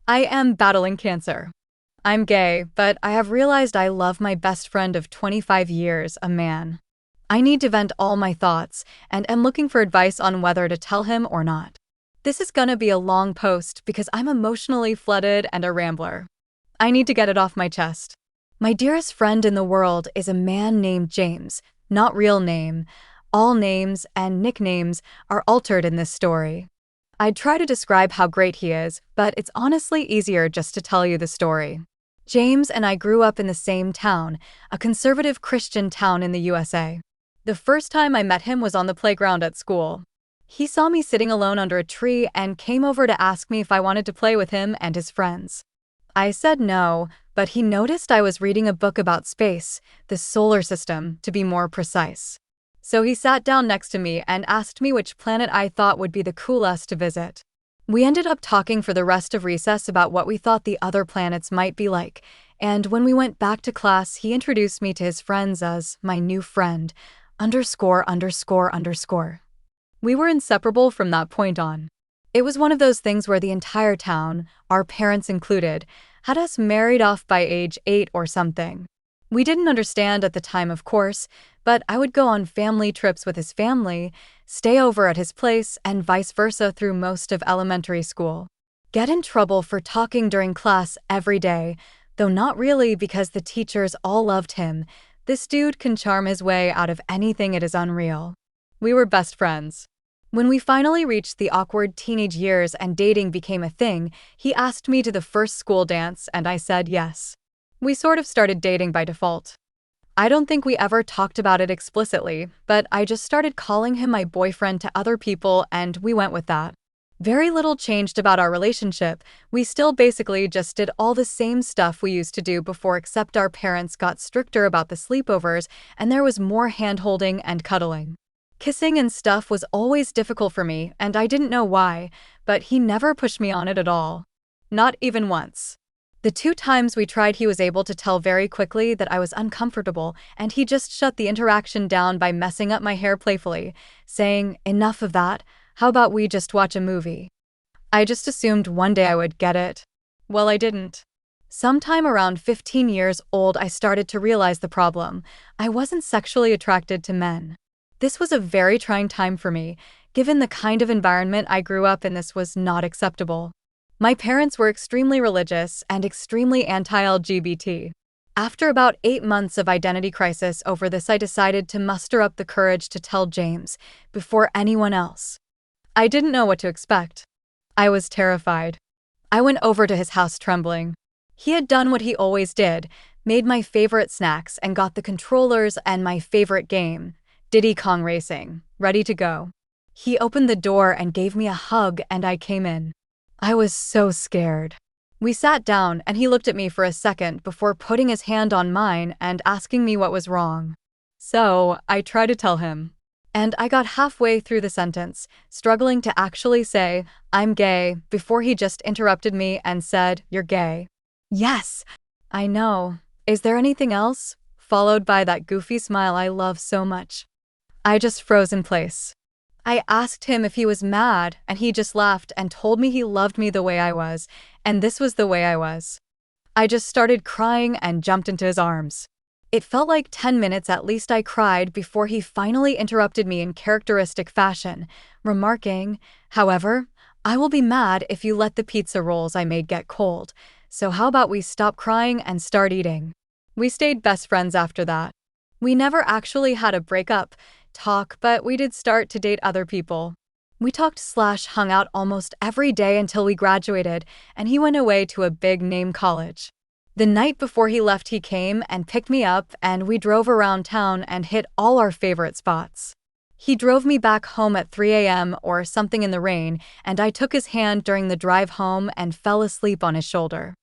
I am battling cancer. I'm gay, but I have realized I love my best friend of 25 years, a man. I need to vent all my thoughts and am looking for advice on whether to tell him or not. This is gonna be a long post because I'm emotionally flooded and a rambler. I need to get it off my chest. My dearest friend in the world is a man named James, not real name. All names and nicknames are altered in this story. I'd try to describe how great he is, but it's honestly easier just to tell you the story. James and I grew up in the same town, a conservative Christian town in the USA. The first time I met him was on the playground at school. He saw me sitting alone under a tree and came over to ask me if I wanted to play with him and his friends. I said no, but he noticed I was reading a book about space, the solar system, to be more precise. So he sat down next to me and asked me which planet I thought would be the coolest to visit. We ended up talking for the rest of recess about what we thought the other planets might be like, and when we went back to class, he introduced me to his friends as my new friend, underscore underscore underscore. We were inseparable from that point on. It was one of those things where the entire town, our parents included, had us married off by age 8 or something. We didn't understand at the time, of course, but I would go on family trips with his family, stay over at his place, and vice versa through most of elementary school. Get in trouble for talking during class every day, though not really because the teachers all loved him. This dude can charm his way out of anything, it is unreal. We were best friends. When we finally reached the awkward teenage years and dating became a thing, he asked me to the first school dance and I said yes. We sort of started dating by default. I don't think we ever talked about it explicitly, but I just started calling him my boyfriend to other people and we went with that. Very little changed about our relationship. We still basically just did all the same stuff we used to do before, except our parents got stricter about the sleepovers and there was more hand-holding and cuddling. Kissing and stuff was always difficult for me and I didn't know why, but he never pushed me on it at all. Not even once. The 2 times we tried, he was able to tell very quickly that I was uncomfortable, and he just shut the interaction down by messing up my hair playfully, saying, "Enough of that, how about we just watch a movie?" I just assumed one day I would get it. Well, I didn't. Sometime around 15 years old, I started to realize the problem. I wasn't sexually attracted to men. This was a very trying time for me. Given the kind of environment I grew up in, this was not acceptable. My parents were extremely religious and extremely anti-LGBT. After about 8 months of identity crisis over this, I decided to muster up the courage to tell James, before anyone else. I didn't know what to expect. I was terrified. I went over to his house trembling. He had done what he always did, made my favorite snacks and got the controllers and my favorite game, Diddy Kong Racing, ready to go. He opened the door and gave me a hug and I came in. I was so scared. We sat down and he looked at me for a second before putting his hand on mine and asking me what was wrong. So, I tried to tell him. And I got halfway through the sentence, struggling to actually say, "I'm gay," before he just interrupted me and said, "You're gay." Yes, I know. Is there anything else? Followed by that goofy smile I love so much. I just froze in place. I asked him if he was mad, and he just laughed and told me he loved me the way I was, and this was the way I was. I just started crying and jumped into his arms. It felt like 10 minutes at least I cried before he finally interrupted me in characteristic fashion, remarking, "However, I will be mad if you let the pizza rolls I made get cold, so how about we stop crying and start eating?" We stayed best friends after that. We never actually had a breakup talk, but we did start to date other people. We talked/hung out almost every day until we graduated and he went away to a big-name college. The night before he left, he came and picked me up and we drove around town and hit all our favorite spots. He drove me back home at 3 a.m. or something in the rain, and I took his hand during the drive home and fell asleep on his shoulder.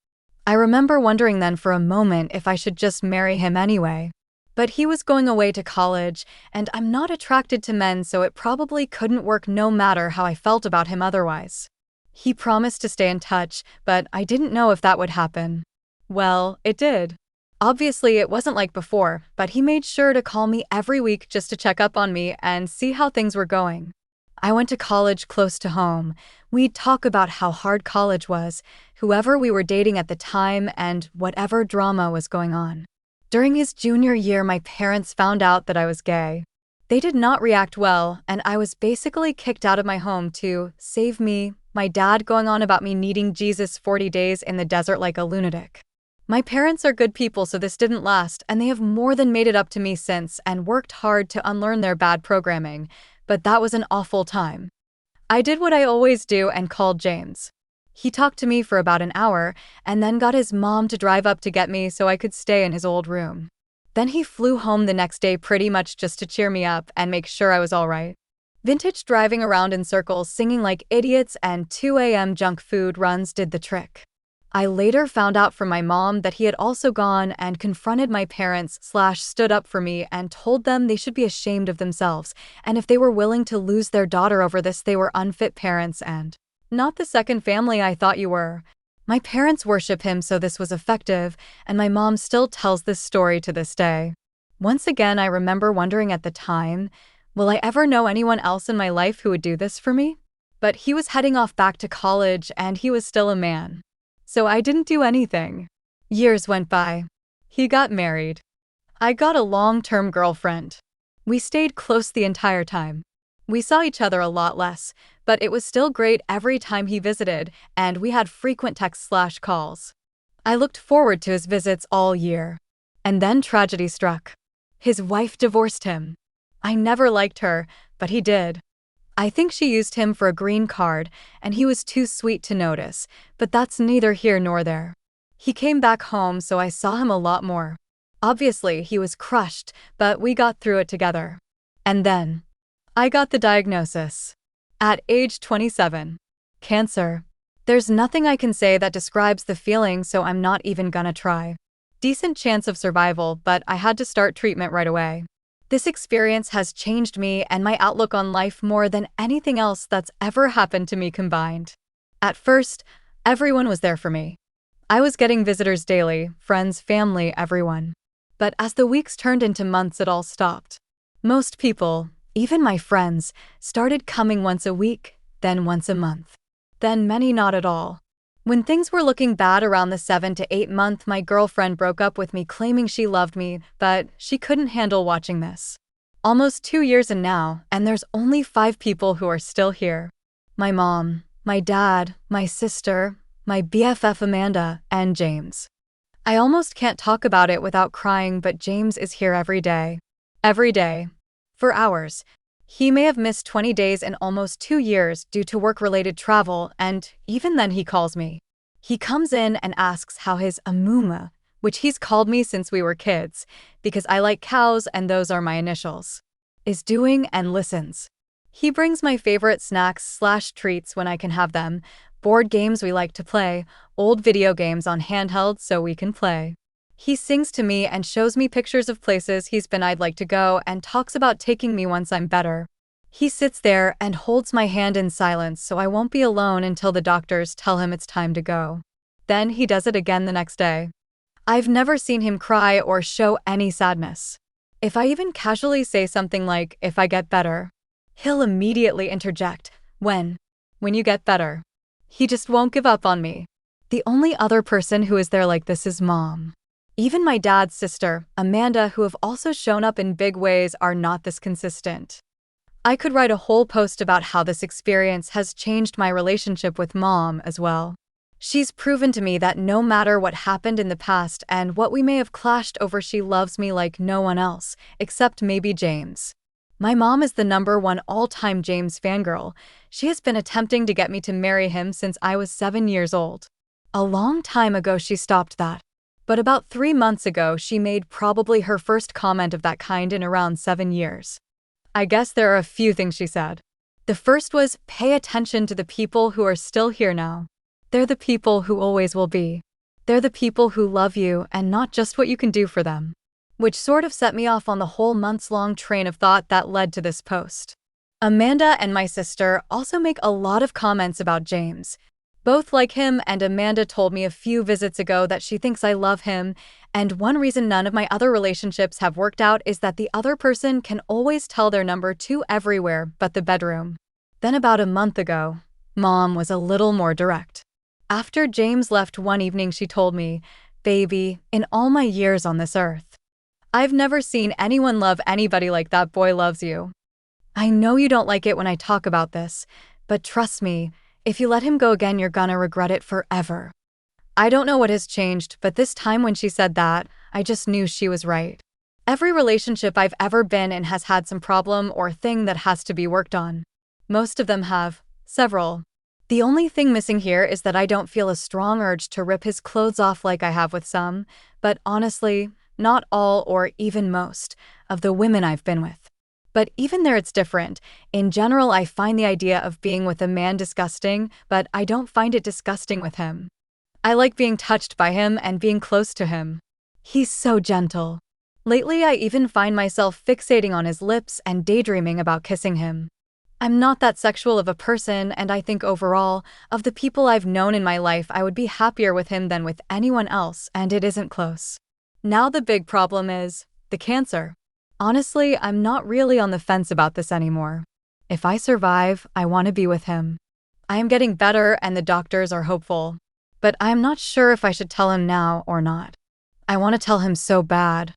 I remember wondering then for a moment if I should just marry him anyway. But he was going away to college, and I'm not attracted to men, so it probably couldn't work no matter how I felt about him otherwise. He promised to stay in touch, but I didn't know if that would happen. Well, it did. Obviously, it wasn't like before, but he made sure to call me every week just to check up on me and see how things were going. I went to college close to home. We'd talk about how hard college was, whoever we were dating at the time, and whatever drama was going on. During his junior year, my parents found out that I was gay. They did not react well, and I was basically kicked out of my home to save me, my dad going on about me needing Jesus 40 days in the desert like a lunatic. My parents are good people, so this didn't last, and they have more than made it up to me since and worked hard to unlearn their bad programming, but that was an awful time. I did what I always do and called James. He talked to me for about an hour and then got his mom to drive up to get me so I could stay in his old room. Then he flew home the next day pretty much just to cheer me up and make sure I was all right. Vintage driving around in circles singing like idiots and 2 a.m. junk food runs did the trick. I later found out from my mom that he had also gone and confronted my parents/stood up for me and told them they should be ashamed of themselves, and if they were willing to lose their daughter over this, they were unfit parents and not the second family I thought you were. My parents worship him, so this was effective, and my mom still tells this story to this day. Once again, I remember wondering at the time, will I ever know anyone else in my life who would do this for me? But he was heading off back to college and he was still a man. So I didn't do anything. Years went by. He got married. I got a long-term girlfriend. We stayed close the entire time. We saw each other a lot less, but it was still great every time he visited, and we had frequent texts/calls. I looked forward to his visits all year. And then tragedy struck. His wife divorced him. I never liked her, but he did. I think she used him for a green card, and he was too sweet to notice, but that's neither here nor there. He came back home, so I saw him a lot more. Obviously, he was crushed, but we got through it together. And then I got the diagnosis. At age 27. Cancer. There's nothing I can say that describes the feeling, so I'm not even gonna try. Decent chance of survival, but I had to start treatment right away. This experience has changed me and my outlook on life more than anything else that's ever happened to me combined. At first, everyone was there for me. I was getting visitors daily, friends, family, everyone. But as the weeks turned into months, it all stopped. Most people, even my friends, started coming once a week, then once a month. Then many not at all. When things were looking bad around the 7 to 8 month, my girlfriend broke up with me claiming she loved me, but she couldn't handle watching this. Almost 2 years in now, and there's only 5 people who are still here. My mom, my dad, my sister, my BFF Amanda, and James. I almost can't talk about it without crying, but James is here every day. Every day. For hours. He may have missed 20 days in almost 2 years due to work-related travel, and even then he calls me. He comes in and asks how his Amuma, which he's called me since we were kids, because I like cows and those are my initials, is doing, and listens. He brings my favorite snacks/treats when I can have them, board games we like to play, old video games on handheld so we can play. He sings to me and shows me pictures of places he's been I'd like to go and talks about taking me once I'm better. He sits there and holds my hand in silence so I won't be alone until the doctors tell him it's time to go. Then he does it again the next day. I've never seen him cry or show any sadness. If I even casually say something like, "If I get better," he'll immediately interject, When you get better." He just won't give up on me. The only other person who is there like this is Mom. Even my dad's sister, Amanda, who have also shown up in big ways, are not this consistent. I could write a whole post about how this experience has changed my relationship with Mom as well. She's proven to me that no matter what happened in the past and what we may have clashed over, she loves me like no one else, except maybe James. My mom is the #1 all-time James fangirl. She has been attempting to get me to marry him since I was 7 years old. A long time ago she stopped that. But about 3 months ago, she made probably her first comment of that kind in around 7 years. I guess there are a few things she said. The first was, pay attention to the people who are still here now. They're the people who always will be. They're the people who love you and not just what you can do for them. Which sort of set me off on the whole months-long train of thought that led to this post. Amanda and my sister also make a lot of comments about James. Both like him, and Amanda told me a few visits ago that she thinks I love him, and one reason none of my other relationships have worked out is that the other person can always tell their number 2 everywhere but the bedroom. Then about a month ago, Mom was a little more direct. After James left one evening, she told me, "Baby, in all my years on this earth, I've never seen anyone love anybody like that boy loves you. I know you don't like it when I talk about this, but trust me, if you let him go again, you're gonna regret it forever." I don't know what has changed, but this time when she said that, I just knew she was right. Every relationship I've ever been in has had some problem or thing that has to be worked on. Most of them have. Several. The only thing missing here is that I don't feel a strong urge to rip his clothes off like I have with some, but honestly, not all or even most of the women I've been with. But even there it's different. In general, I find the idea of being with a man disgusting, but I don't find it disgusting with him. I like being touched by him and being close to him. He's so gentle. Lately, I even find myself fixating on his lips and daydreaming about kissing him. I'm not that sexual of a person, and I think overall, of the people I've known in my life, I would be happier with him than with anyone else, and it isn't close. Now the big problem is the cancer. Honestly, I'm not really on the fence about this anymore. If I survive, I want to be with him. I am getting better and the doctors are hopeful. But I am not sure if I should tell him now or not. I want to tell him so bad.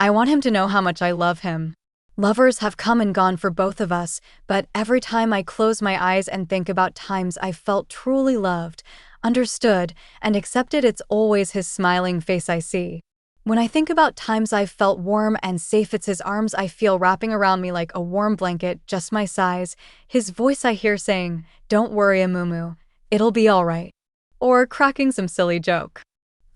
I want him to know how much I love him. Lovers have come and gone for both of us, but every time I close my eyes and think about times I felt truly loved, understood, and accepted, it's always his smiling face I see. When I think about times I've felt warm and safe, it's his arms I feel wrapping around me like a warm blanket, just my size, his voice I hear saying, "Don't worry, Amumu, it'll be all right," or cracking some silly joke.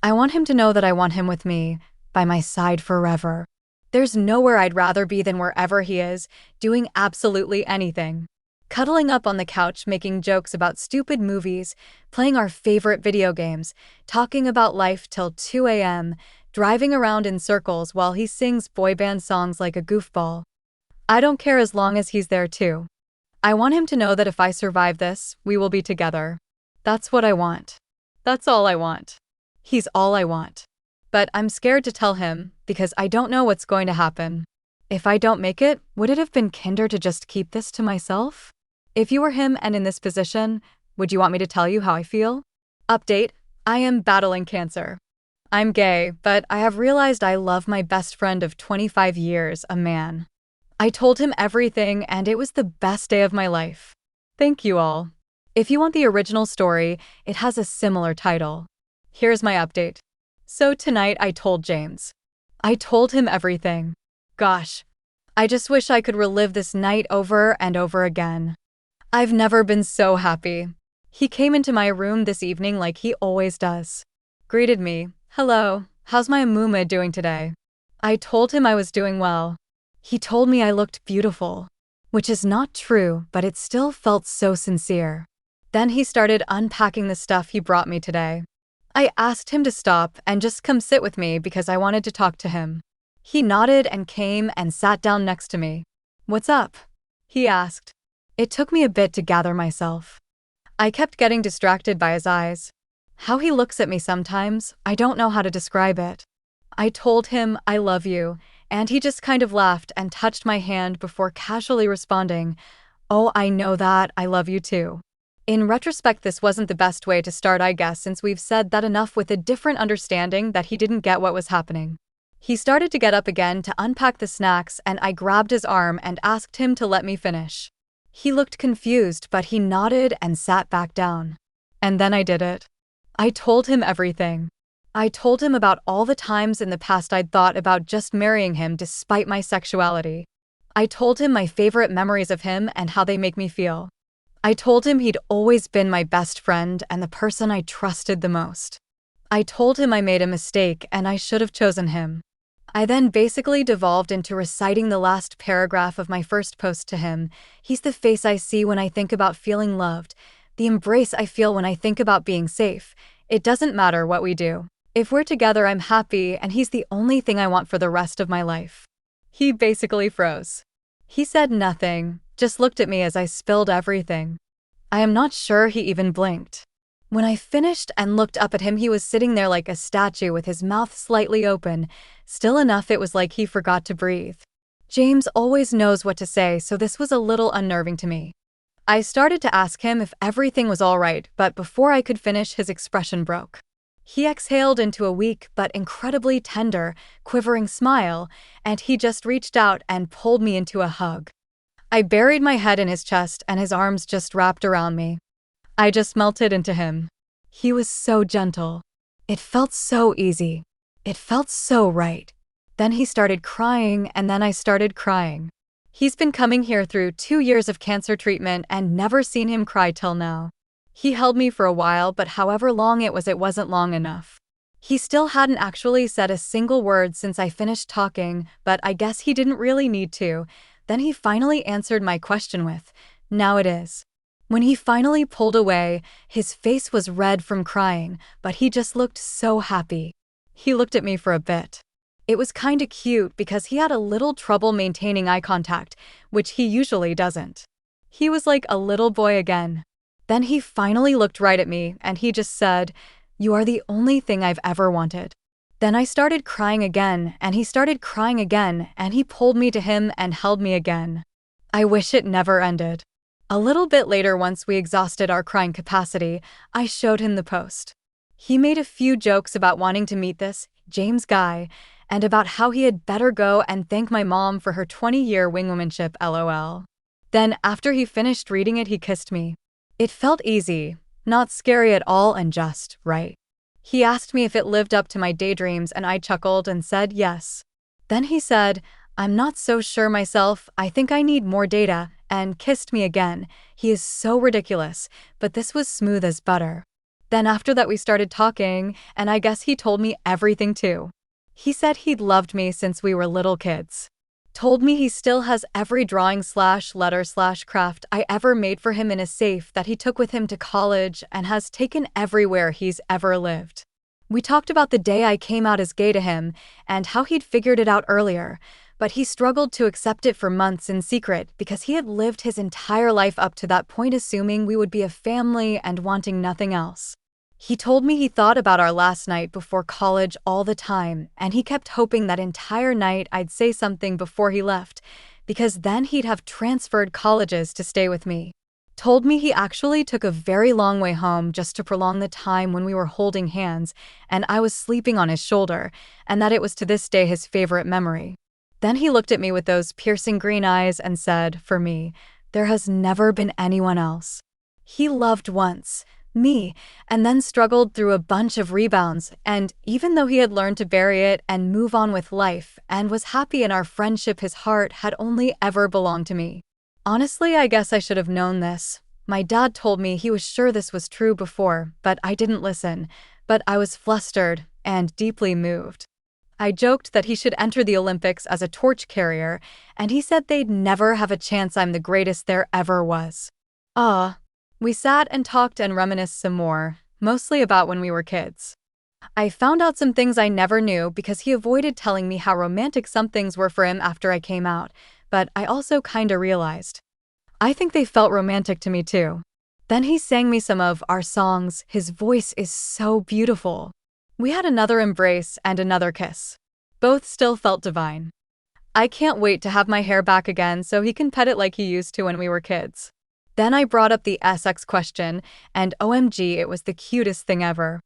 I want him to know that I want him with me, by my side forever. There's nowhere I'd rather be than wherever he is, doing absolutely anything. Cuddling up on the couch, making jokes about stupid movies, playing our favorite video games, talking about life till 2 a.m., driving around in circles while he sings boy band songs like a goofball. I don't care as long as he's there too. I want him to know that if I survive this, we will be together. That's what I want. That's all I want. He's all I want. But I'm scared to tell him, because I don't know what's going to happen. If I don't make it, would it have been kinder to just keep this to myself? If you were him and in this position, would you want me to tell you how I feel? Update: I am battling cancer. I'm gay, but I have realized I love my best friend of 25 years, a man. I told him everything, and it was the best day of my life. Thank you all. If you want the original story, it has a similar title. Here's my update. So tonight I told James. I told him everything. Gosh, I just wish I could relive this night over and over again. I've never been so happy. He came into my room this evening like he always does. Greeted me. "Hello, how's my Amuma doing today?" I told him I was doing well. He told me I looked beautiful, which is not true, but it still felt so sincere. Then he started unpacking the stuff he brought me today. I asked him to stop and just come sit with me because I wanted to talk to him. He nodded and came and sat down next to me. "What's up?" he asked. It took me a bit to gather myself. I kept getting distracted by his eyes. How he looks at me sometimes, I don't know how to describe it. I told him, "I love you," and he just kind of laughed and touched my hand before casually responding, "Oh, I know that, I love you too." In retrospect, this wasn't the best way to start, I guess, since we've said that enough, with a different understanding that he didn't get what was happening. He started to get up again to unpack the snacks, and I grabbed his arm and asked him to let me finish. He looked confused, but he nodded and sat back down. And then I did it. I told him everything. I told him about all the times in the past I'd thought about just marrying him despite my sexuality. I told him my favorite memories of him and how they make me feel. I told him he'd always been my best friend and the person I trusted the most. I told him I made a mistake and I should have chosen him. I then basically devolved into reciting the last paragraph of my first post to him. He's the face I see when I think about feeling loved, the embrace I feel when I think about being safe. It doesn't matter what we do. If we're together, I'm happy, and he's the only thing I want for the rest of my life. He basically froze. He said nothing, just looked at me as I spilled everything. I am not sure he even blinked. When I finished and looked up at him, he was sitting there like a statue with his mouth slightly open, still enough it was like he forgot to breathe. James always knows what to say, so this was a little unnerving to me. I started to ask him if everything was all right, but before I could finish, his expression broke. He exhaled into a weak but incredibly tender, quivering smile, and he just reached out and pulled me into a hug. I buried my head in his chest and his arms just wrapped around me. I just melted into him. He was so gentle. It felt so easy. It felt so right. Then he started crying, and then I started crying. He's been coming here through 2 years of cancer treatment and never seen him cry till now. He held me for a while, but however long it wasn't long enough. He still hadn't actually said a single word since I finished talking, but I guess he didn't really need to. Then he finally answered my question with, "Now it is." When he finally pulled away, his face was red from crying, but he just looked so happy. He looked at me for a bit. It was kinda cute because he had a little trouble maintaining eye contact, which he usually doesn't. He was like a little boy again. Then he finally looked right at me and he just said, "You are the only thing I've ever wanted." Then I started crying again and he started crying again and he pulled me to him and held me again. I wish it never ended. A little bit later, once we exhausted our crying capacity, I showed him the post. He made a few jokes about wanting to meet this James guy and about how he had better go and thank my mom for her 20-year wingwomanship, lol. Then after he finished reading it, he kissed me. It felt easy, not scary at all, and just right. He asked me if it lived up to my daydreams and I chuckled and said yes. Then he said, "I'm not so sure myself, I think I need more data," and kissed me again. He is so ridiculous, but this was smooth as butter. Then after that we started talking, and I guess he told me everything too. He said he'd loved me since we were little kids. Told me he still has every drawing/letter/craft I ever made for him in a safe that he took with him to college and has taken everywhere he's ever lived. We talked about the day I came out as gay to him and how he'd figured it out earlier, but he struggled to accept it for months in secret because he had lived his entire life up to that point assuming we would be a family and wanting nothing else. He told me he thought about our last night before college all the time, and he kept hoping that entire night I'd say something before he left, because then he'd have transferred colleges to stay with me. Told me he actually took a very long way home just to prolong the time when we were holding hands and I was sleeping on his shoulder, and that it was to this day his favorite memory. Then he looked at me with those piercing green eyes and said, "For me, there has never been anyone else." He loved once, me, and then struggled through a bunch of rebounds, and even though he had learned to bury it and move on with life and was happy in our friendship, his heart had only ever belonged to me. Honestly, I guess I should have known this. My dad told me he was sure this was true before, but I didn't listen. But I was flustered and deeply moved. I joked that he should enter the Olympics as a torch carrier, and he said they'd never have a chance. I'm the greatest there ever was. We sat and talked and reminisced some more, mostly about when we were kids. I found out some things I never knew because he avoided telling me how romantic some things were for him after I came out, but I also kinda realized. I think they felt romantic to me too. Then he sang me some of our songs. His voice is so beautiful. We had another embrace and another kiss. Both still felt divine. I can't wait to have my hair back again so he can pet it like he used to when we were kids. Then I brought up the sex question, and OMG, it was the cutest thing ever.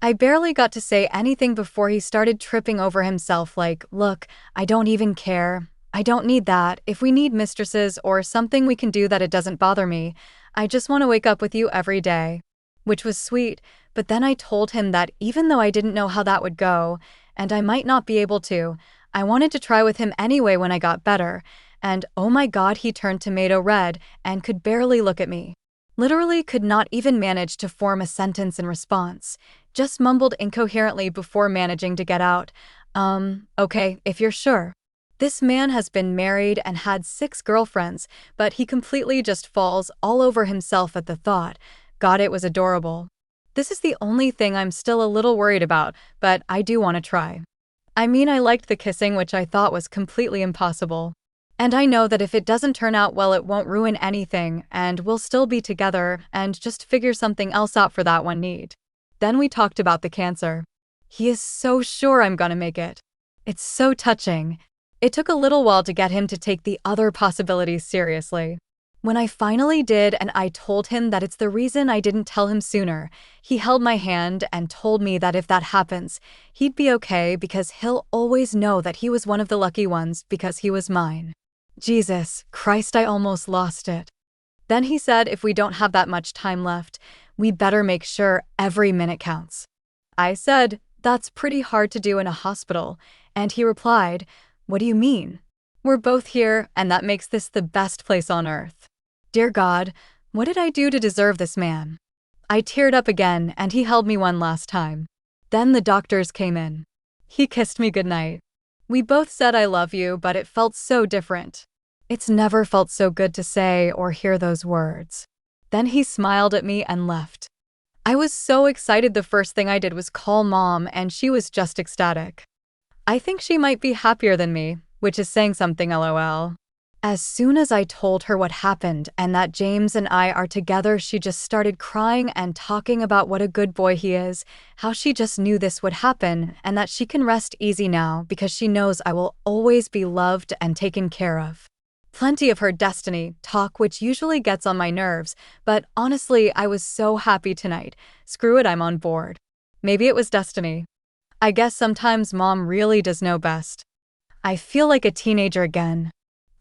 I barely got to say anything before he started tripping over himself like, "Look, I don't even care. I don't need that. If we need mistresses or something, we can do that. It doesn't bother me. I just want to wake up with you every day." Which was sweet, but then I told him that even though I didn't know how that would go, and I might not be able to, I wanted to try with him anyway when I got better. And oh my god, he turned tomato red and could barely look at me. Literally could not even manage to form a sentence in response. Just mumbled incoherently before managing to get out, "Okay, if you're sure." This man has been married and had 6 girlfriends, but he completely just falls all over himself at the thought. God, it was adorable. This is the only thing I'm still a little worried about, but I do want to try. I mean, I liked the kissing, which I thought was completely impossible. And I know that if it doesn't turn out well, it won't ruin anything, and we'll still be together and just figure something else out for that one need. Then we talked about the cancer. He is so sure I'm gonna make it. It's so touching. It took a little while to get him to take the other possibilities seriously. When I finally did and I told him that it's the reason I didn't tell him sooner, he held my hand and told me that if that happens, he'd be okay because he'll always know that he was one of the lucky ones because he was mine. Jesus Christ, I almost lost it. Then he said if we don't have that much time left, we better make sure every minute counts. I said, that's pretty hard to do in a hospital, and he replied, what do you mean? We're both here, and that makes this the best place on earth. Dear God, what did I do to deserve this man? I teared up again, and he held me one last time. Then the doctors came in. He kissed me goodnight. We both said I love you, but it felt so different. It's never felt so good to say or hear those words. Then he smiled at me and left. I was so excited the first thing I did was call Mom, and she was just ecstatic. I think she might be happier than me, which is saying something, lol. As soon as I told her what happened and that James and I are together, she just started crying and talking about what a good boy he is, how she just knew this would happen, and that she can rest easy now because she knows I will always be loved and taken care of. Plenty of her destiny talk, which usually gets on my nerves, but honestly, I was so happy tonight. Screw it, I'm on board. Maybe it was destiny. I guess sometimes Mom really does know best. I feel like a teenager again.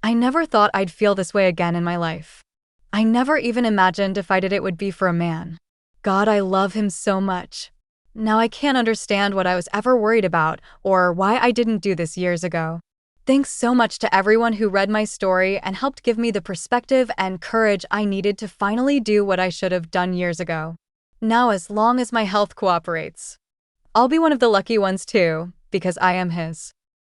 I never thought I'd feel this way again in my life. I never even imagined if I did it would be for a man. God, I love him so much. Now I can't understand what I was ever worried about or why I didn't do this years ago. Thanks so much to everyone who read my story and helped give me the perspective and courage I needed to finally do what I should have done years ago. Now, as long as my health cooperates, I'll be one of the lucky ones too, because I am his.